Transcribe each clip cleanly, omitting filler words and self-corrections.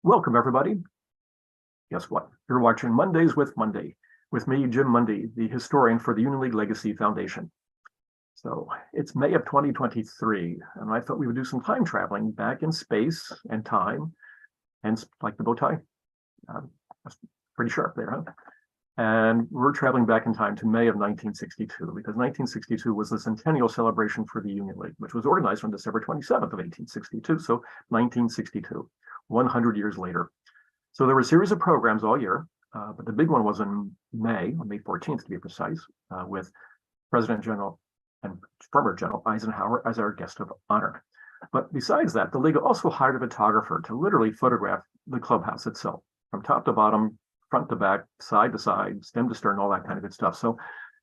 Welcome, everybody. Guess what? You're watching Mondays with Mundy, with me, Jim Mundy, the historian for the Union League Legacy Foundation. So it's May of 2023, and I thought we would do some time traveling back in space and time, hence like the bow tie. That's pretty sharp there, huh? And we're traveling back in time to May of 1962, because 1962 was the Centennial celebration for the Union League, which was organized on December 27th of 1862, so 1962, 100 years later. So there were a series of programs all year, but the big one was in May, on May 14th to be precise, with President General and former General Eisenhower as our guest of honor. But besides that, the League also hired a photographer to literally photograph the clubhouse itself, from top to bottom, front to back, side to side, stem to stern, all that kind of good stuff. So,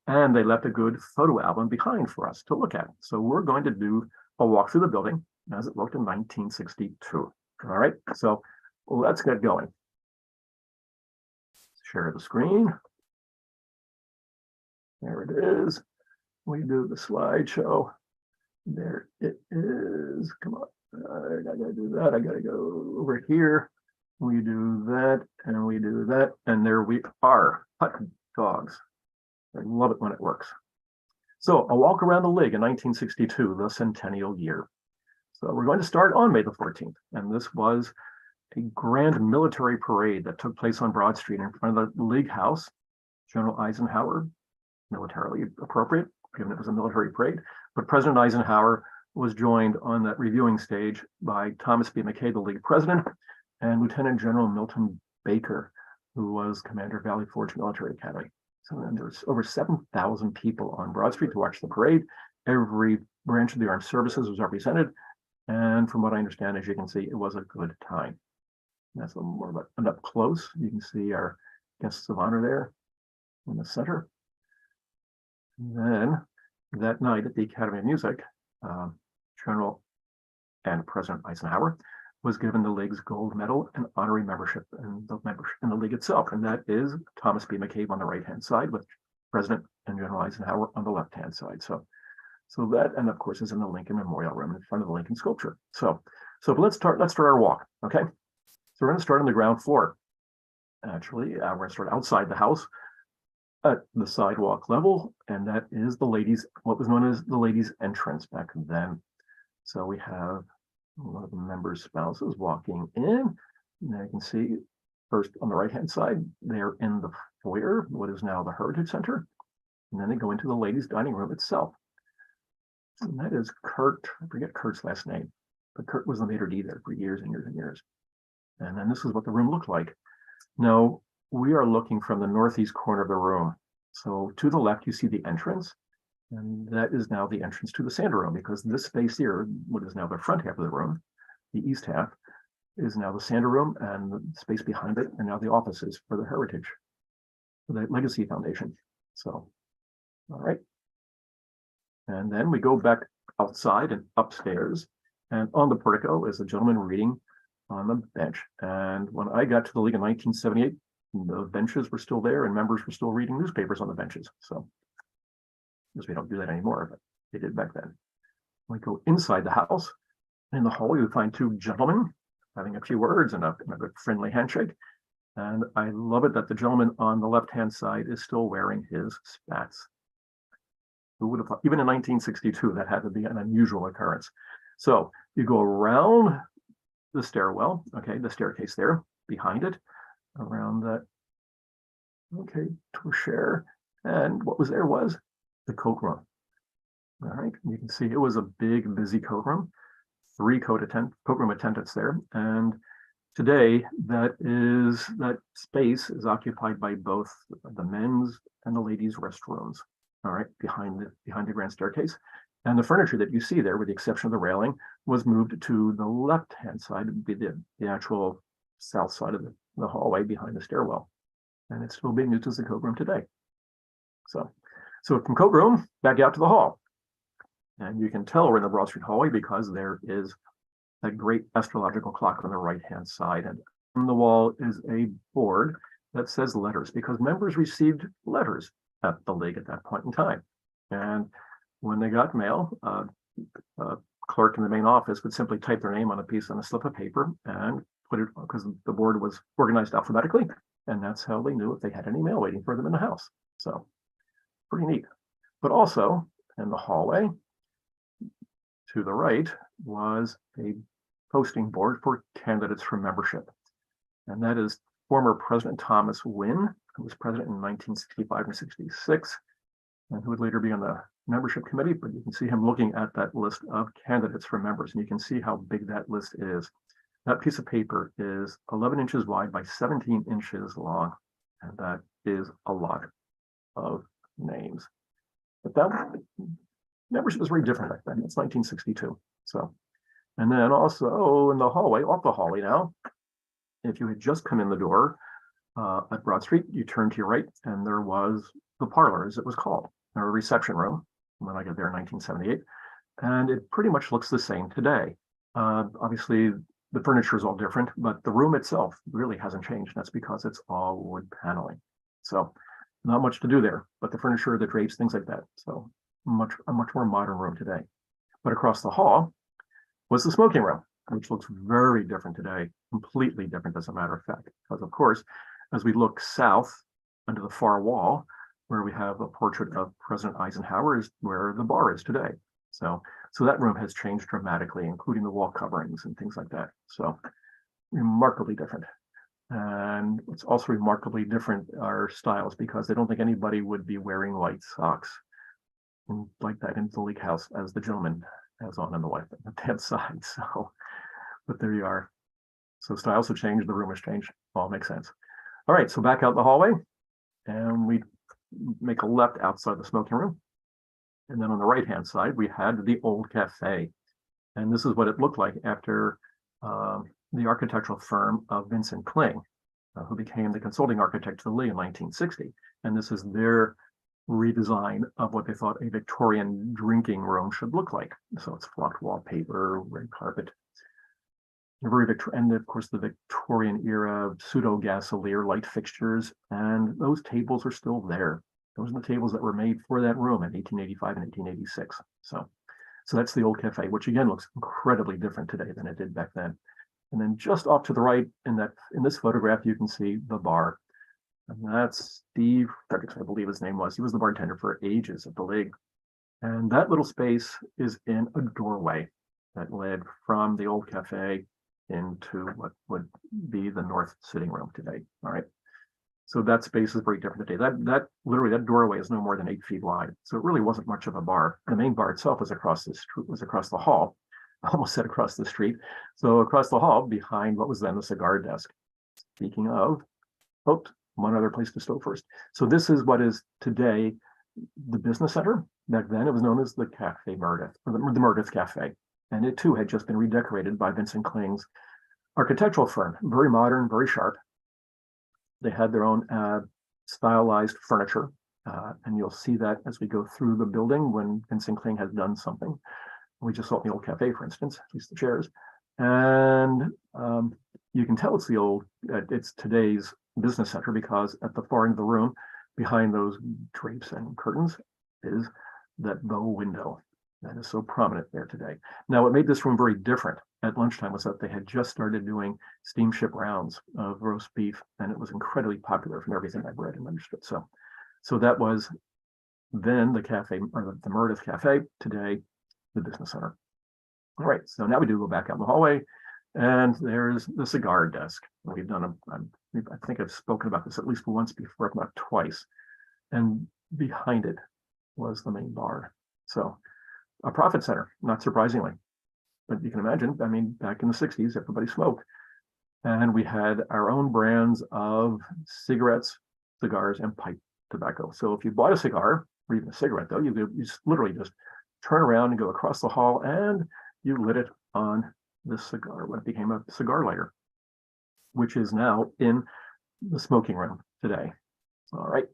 and they left a good photo album behind for us to look at. So we're going to do a walk through the building as it looked in 1962. All right, so let's get going. Share the screen. There it is. We do the slideshow. There it is. Come on. I gotta do that. I gotta go over here. We do that and we do that. And there we are. Hot dogs. I love it when it works. So a walk around the League in 1962, the Centennial year. So we're going to start on May the 14th. And this was a grand military parade that took place on Broad Street in front of the League House. General Eisenhower, militarily appropriate, given it was a military parade, but President Eisenhower was joined on that reviewing stage by Thomas B. McKay, the League president, and Lieutenant General Milton Baker, who was commander of Valley Forge Military Academy. So then there was over 7,000 people on Broad Street to watch the parade. Every branch of the armed services was represented. And from what I understand, as you can see, it was a good time. That's a little more about and up close. You can see our guests of honor there in the center. And then that night at the Academy of Music, General and President Eisenhower was given the League's gold medal and honorary membership in the League itself. And that is Thomas B. McCabe on the right-hand side with President and General Eisenhower on the left-hand side. So that, and of course, is in the Lincoln Memorial Room in front of the Lincoln sculpture. So let's start our walk, okay? So we're going to start on the ground floor. Actually, we're going to start outside the house at the sidewalk level, and that is what was known as the ladies' entrance back then. So we have one of the members' spouses walking in. Now you can see first on the right-hand side, they're in the foyer, what is now the Heritage Center, and then they go into the ladies' dining room itself. And that is Kurt. I forget Kurt's last name, but Kurt was the maitre d' there for years and years and years. And then this is what the room looked like. Now, we are looking from the northeast corner of the room. So to the left, you see the entrance, and that is now the entrance to the Santa room, because this space here, what is now the front half of the room, the east half, is now the Santa room, and the space behind it are now the offices for the Heritage, for the Legacy Foundation. So, all right. And then we go back outside and upstairs, and on the portico is a gentleman reading on the bench. And when I got to the League in 1978, the benches were still there and members were still reading newspapers on the benches. So, because we don't do that anymore, but they did back then. We go inside the house. In the hallway, we find two gentlemen having a few words and a friendly handshake. And I love it that the gentleman on the left-hand side is still wearing his spats. Who would have thought, even in 1962, that had to be an unusual occurrence. So you go around the stairwell, okay, the staircase there, behind it, around that, okay, torchère, and what was there was the coat room. All right, you can see it was a big, busy coat room, 3 coat room attendants there, and today that space is occupied by both the men's and the ladies' restrooms. All right, behind the grand staircase. And the furniture that you see there, with the exception of the railing, was moved to the left-hand side, to be the actual south side of the hallway behind the stairwell. And it's still being used as a coat room today. So from coat room, back out to the hall. And you can tell we're in the Broad Street hallway because there is that great astrological clock on the right-hand side. And on the wall is a board that says letters, because members received letters at the League at that point in time. And when they got mail, a clerk in the main office would simply type their name on a slip of paper and put it because the board was organized alphabetically, and that's how they knew if they had any mail waiting for them in the house. So pretty neat. But also in the hallway to the right was a posting board for candidates for membership. And that is former President Thomas Wynne, who was president in 1965 and 66, and who would later be on the membership committee. But you can see him looking at that list of candidates for members, and you can see how big that list is. That piece of paper is 11 inches wide by 17 inches long, and that is a lot of names. But that membership was very different back then. It's 1962. So, and then also in the hallway, off the hallway now, if you had just come in the door at Broad Street, you turned to your right, and there was the parlor, as it was called, or a reception room, when I got there in 1978. And it pretty much looks the same today. Obviously, the furniture is all different, but the room itself really hasn't changed. That's because it's all wood paneling. So not much to do there, but the furniture, the drapes, things like that. So a much more modern room today. But across the hall was the smoking room, which looks very different today, completely different as a matter of fact. Because of course, as we look south under the far wall, where we have a portrait of President Eisenhower, is where the bar is today. So that room has changed dramatically, including the wall coverings and things like that. So remarkably different. And what's also remarkably different are styles, because I don't think anybody would be wearing white socks like that in the League House as the gentleman has on the left-hand side. So, but there you are. So styles have changed, the room has changed, all makes sense. All right, so back out the hallway, and we make a left outside the smoking room. And then on the right-hand side, we had the old cafe. And this is what it looked like after the architectural firm of Vincent Kling, who became the consulting architect to the Lee in 1960. And this is their redesign of what they thought a Victorian drinking room should look like. So it's flocked wallpaper, red carpet, and of course the Victorian era pseudo gasolier light fixtures, and those tables are still there. Those are the tables that were made for that room in 1885 and 1886. So that's the old cafe, which again looks incredibly different today than it did back then. And then just off to the right in this photograph, you can see the bar. And that's Steve Fredericks, I believe his name was. He was the bartender for ages at the League. And that little space is in a doorway that led from the old cafe into what would be the north sitting room today. All right. So that space is very different today. That literally, that doorway is no more than 8 feet wide. So it really wasn't much of a bar. The main bar itself was across the hall. I almost said across the street. So across the hall behind what was then the cigar desk. Speaking of, one other place to stop first. So this is what is today the business center. Back then it was known as the Cafe Meredith, or the Meredith Cafe. And it too had just been redecorated by Vincent Kling's architectural firm. Very modern, very sharp. They had their own stylized furniture. And you'll see that as we go through the building when Vincent Kling has done something. We just saw it in the old cafe, for instance, at least the chairs. And you can tell it's today's business center, because at the far end of the room, behind those drapes and curtains, is that bow window that is so prominent there today. Now, what made this room very different at lunchtime was that they had just started doing steamship rounds of roast beef, and it was incredibly popular from everything I've read and understood. So that was then the cafe, or the Meredith Cafe, today the business center. All right, so now we do go back out in the hallway, and there's the cigar desk. We've done I think I've spoken about this at least once before, if not twice. And behind it was the main bar. So a profit center, not surprisingly. But you can imagine, I mean, back in the 60s, everybody smoked. And we had our own brands of cigarettes, cigars, and pipe tobacco. So if you bought a cigar, or even a cigarette, though, you literally just turn around and go across the hall, and you lit it on this cigar, what became a cigar lighter, which is now in the smoking room today. All right.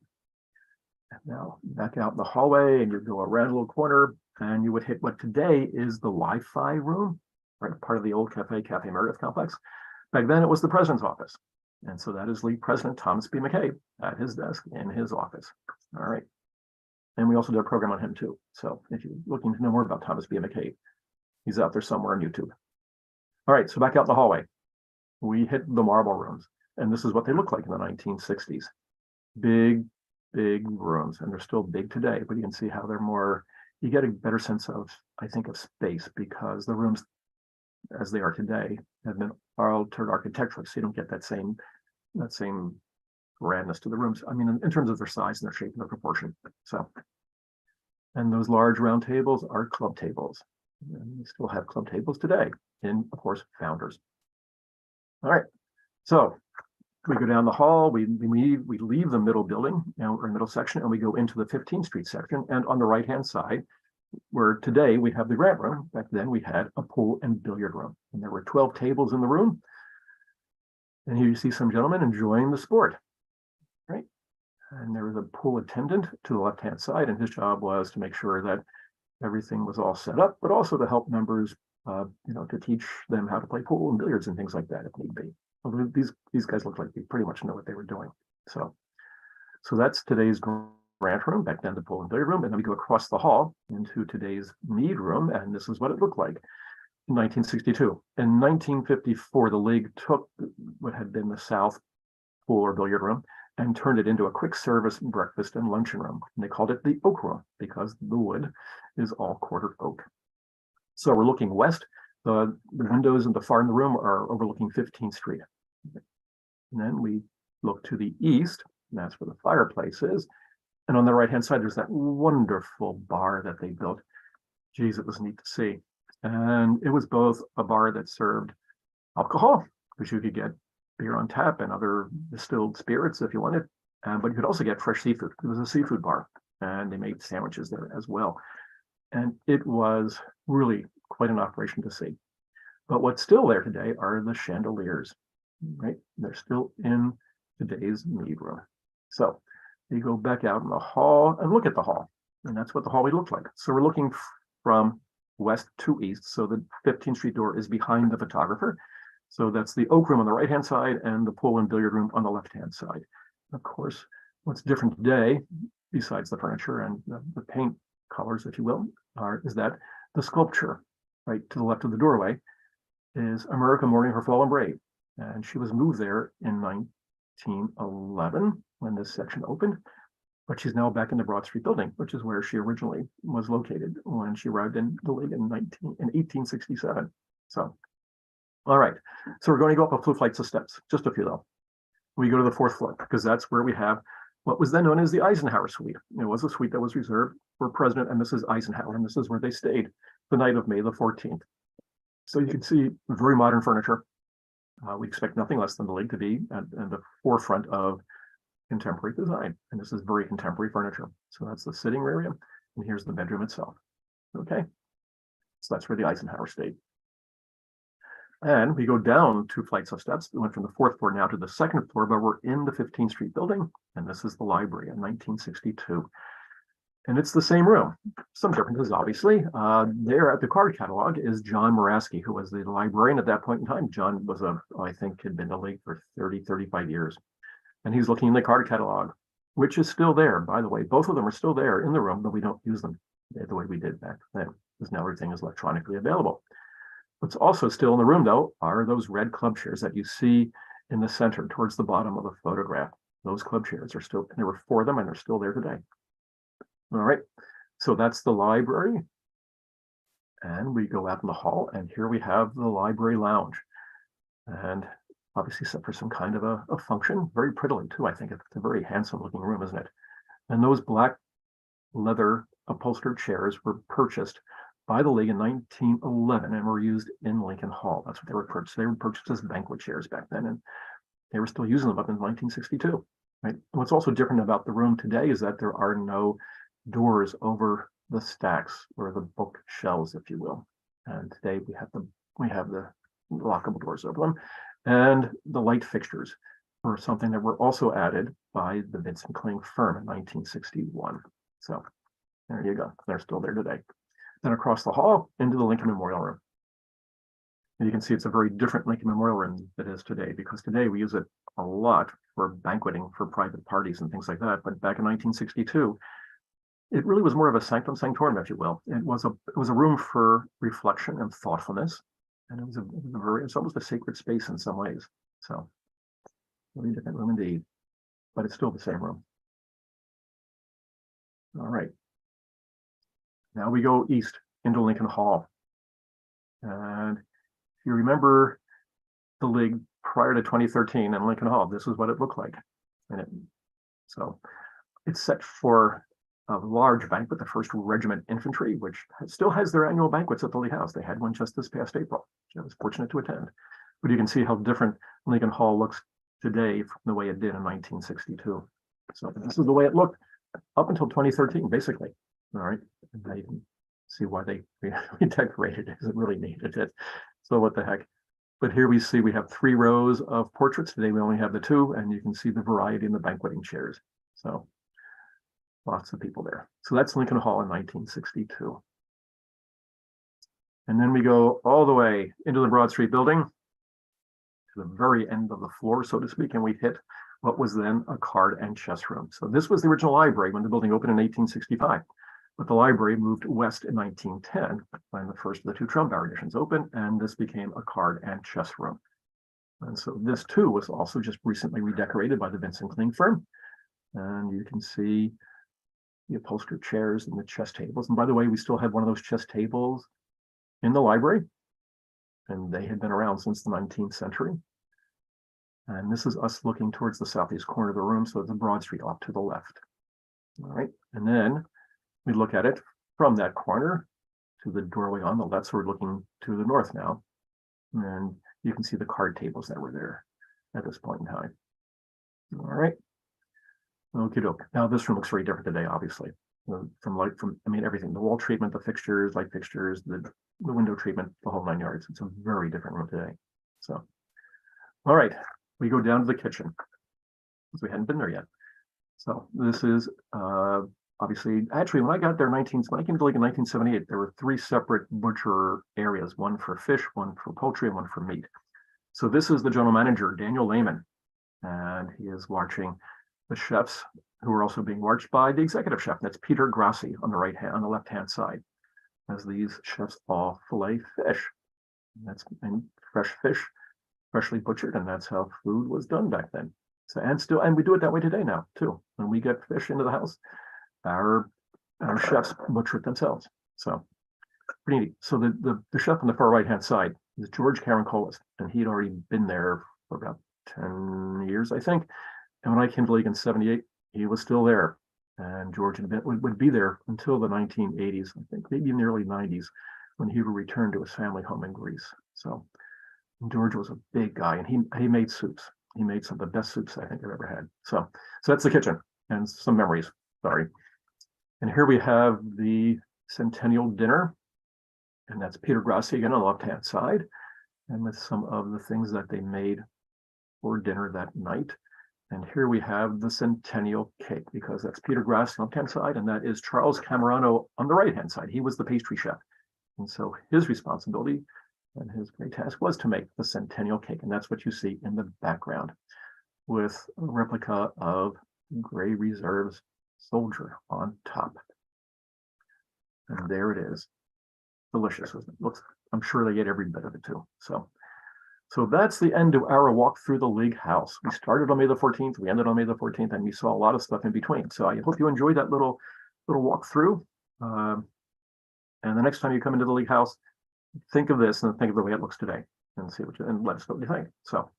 And now back out in the hallway, and you go around a little corner, and you would hit what today is the Wi-Fi room, right? Part of the old Cafe Meredith complex. Back then, it was the president's office. And so that is League President Thomas B. McCabe at his desk in his office. All right. And we also did a program on him too. So if you're looking to know more about Thomas B. McCabe, he's out there somewhere on YouTube. All right, so back out in the hallway. we hit the marble rooms. And this is what they look like in the 1960s. Big, big rooms. And they're still big today, but you can see how they're more, you get a better sense of, I think, of space, because the rooms as they are today have been altered architecturally. So you don't get that same grandness to the rooms. I mean, in terms of their size and their shape and their proportion. So, and those large round tables are club tables. And we still have club tables today in, of course, Founders. All right, so we go down the hall, we leave the middle building, or middle section, and we go into the 15th Street section. And on the right-hand side, where today we have the grant room, back then we had a pool and billiard room. And there were 12 tables in the room. And here you see some gentlemen enjoying the sport, right? And there was a pool attendant to the left-hand side, and his job was to make sure that everything was all set up, but also to help members, to teach them how to play pool and billiards and things like that if need be. Although these guys look like they pretty much know what they were doing. So that's today's grant room, back then the pool and billiard room, and then we go across the hall into today's mead room, and this is what it looked like in 1962. In 1954, the league took what had been the South pool or billiard room and turned it into a quick service breakfast and luncheon room. And they called it the Oak Room because the wood is all quartered oak. So we're looking west. The windows in the far in the room are overlooking 15th Street. And then we look to the east, and that's where the fireplace is. And on the right-hand side, there's that wonderful bar that they built. Geez, it was neat to see. And it was both a bar that served alcohol, which you could get beer on tap and other distilled spirits if you wanted, but you could also get fresh seafood. It was a seafood bar, and they made sandwiches there as well. And it was really quite an operation to see. But what's still there today are the chandeliers, right? They're still in today's mead room. So you go back out in the hall and look at the hall, and that's what the hallway looked like. So we're looking from west to east. So the 15th Street door is behind the photographer. So that's the Oak Room on the right-hand side and the pool and billiard room on the left-hand side. Of course, what's different today, besides the furniture and the paint colors, if you will, is that the sculpture right to the left of the doorway is America Mourning Her Fallen Brave. And she was moved there in 1911 when this section opened, but she's now back in the Broad Street building, which is where she originally was located when she arrived in the league in 1867. So, all right, so we're going to go up a few flights of steps, just a few though. We go to the 4th floor because that's where we have what was then known as the Eisenhower suite. It was a suite that was reserved for President and Mrs. Eisenhower, and this is where they stayed the night of May the 14th. So you can see very modern furniture. We expect nothing less than the league to be at the forefront of contemporary design, and this is very contemporary furniture. So that's the sitting area, and here's the bedroom itself. Okay, so that's where the Eisenhower stayed. And we go down 2 flights of steps. We went from the 4th floor now to the 2nd floor, but we're in the 15th Street building, and this is the library in 1962. And it's the same room. Some differences, obviously. There at the card catalog is John Moraski, who was the librarian at that point in time. John was I think, had been in the league for 35 years. And he's looking in the card catalog, which is still there, by the way. Both of them are still there in the room, but we don't use them the way we did back then, because now everything is electronically available. What's also still in the room, though, are those red club chairs that you see in the center towards the bottom of the photograph. Those club chairs are still, there were 4 of them, and they're still there today. All right, so that's the library. And we go out in the hall, and here we have the library lounge. And obviously set for some kind of a function, very prettily too, I think. It's a very handsome looking room, isn't it? And those black leather upholstered chairs were purchased by the league in 1911 and were used in Lincoln Hall. That's what they were purchased. They were purchased as banquet chairs back then, and they were still using them up in 1962. Right? What's also different about the room today is that there are no doors over the stacks or the bookshelves, if you will. And today we have the lockable doors over them, and the light fixtures were something that were also added by the Vincent Kling firm in 1961. So there you go. They're still there today. Then across the hall into the Lincoln Memorial Room. And you can see it's a very different Lincoln Memorial Room than it is today, because today we use it a lot for banqueting, for private parties and things like that. But back in 1962, it really was more of a sanctum sanctorum, if you will. It was a room for reflection and thoughtfulness. And it's almost a sacred space in some ways. So, really different room indeed, but it's still the same room. All right. Now we go east into Lincoln Hall. And if you remember the League prior to 2013 in Lincoln Hall, this is what it looked like. So it's set for a large banquet, the 1st Regiment Infantry, which still has their annual banquets at the Lee House. They had one just this past April, which I was fortunate to attend. But you can see how different Lincoln Hall looks today from the way it did in 1962. So this is the way it looked up until 2013, basically. All right. And now you can see why they redecorated it, because it really needed it. So what the heck. But here we see we have 3 rows of portraits. Today we only have the 2, and you can see the variety in the banqueting chairs. So lots of people there. So that's Lincoln Hall in 1962. And then we go all the way into the Broad Street building to the very end of the floor, so to speak, and we hit what was then a card and chess room. So this was the original library when the building opened in 1865. But the library moved west in 1910 when the first of the 2 Trumbow editions opened, and this became a card and chess room. And so this too was also just recently redecorated by the Vincent Kling firm. And you can see the upholstered chairs and the chess tables. And by the way, we still have one of those chess tables in the library, and they had been around since the 19th century. And this is us looking towards the southeast corner of the room, so it's a Broad Street off to the left. All right, and then we look at it from that corner to the doorway on the left, so we're looking to the north now. And you can see the card tables that were there at this point in time. All right. Okay, doke. Now this room looks very different today, obviously. Everything, the wall treatment, the fixtures, light fixtures, the window treatment, the whole 9 yards. It's a very different room today. So, all right, we go down to the kitchen because we hadn't been there yet. So this is obviously, actually, when I got there when I came to Lincoln in 1978, there were 3 separate butcher areas, one for fish, one for poultry, and one for meat. So this is the general manager, Daniel Lehman, and he is watching the chefs who are also being watched by the executive chef. That's Peter Grassi on the left-hand side, as these chefs all fillet fish. And fresh fish, freshly butchered, and that's how food was done back then. So and we do it that way today now too. When we get fish into the house, our chefs butcher it themselves. So pretty neat. So the chef on the far right-hand side is George Karankolas, and he'd already been there for about 10 years, I think. And when I came to League in 78, he was still there. And George would be there until the 1980s, I think, maybe in the early 90s, when he would return to his family home in Greece. So George was a big guy, and he made soups. He made some of the best soups I think I've ever had. So that's the kitchen and some memories. Sorry. And here we have the Centennial dinner, and that's Peter Grassi again on the left-hand side, and with some of the things that they made for dinner that night. And here we have the Centennial cake, because that's Peter Grassi on the left-hand side, and that is Charles Camerano on the right-hand side. He was the pastry chef. And so his responsibility and his great task was to make the Centennial cake. And that's what you see in the background, with a replica of Gray Reserve's soldier on top. And there it is. Delicious. It looks, I'm sure they get every bit of it too. So that's the end of our walk through the League House. We started on May the 14th, we ended on May the 14th, and we saw a lot of stuff in between. So I hope you enjoyed that little walk through. And the next time you come into the League House, think of this and think of the way it looks today, and and let us know what you think. So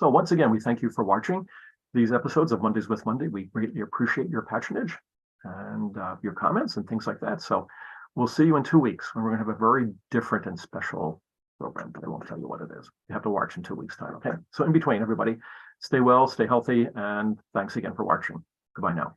once again, we thank you for watching these episodes of Mondays with Monday. We greatly appreciate your patronage and your comments and things like that. So we'll see you in 2 weeks when we're going to have a very different and special program, but I won't tell you what it is. You have to watch in 2 weeks' time. Okay. So in between, everybody, stay well, stay healthy, and thanks again for watching. Goodbye now.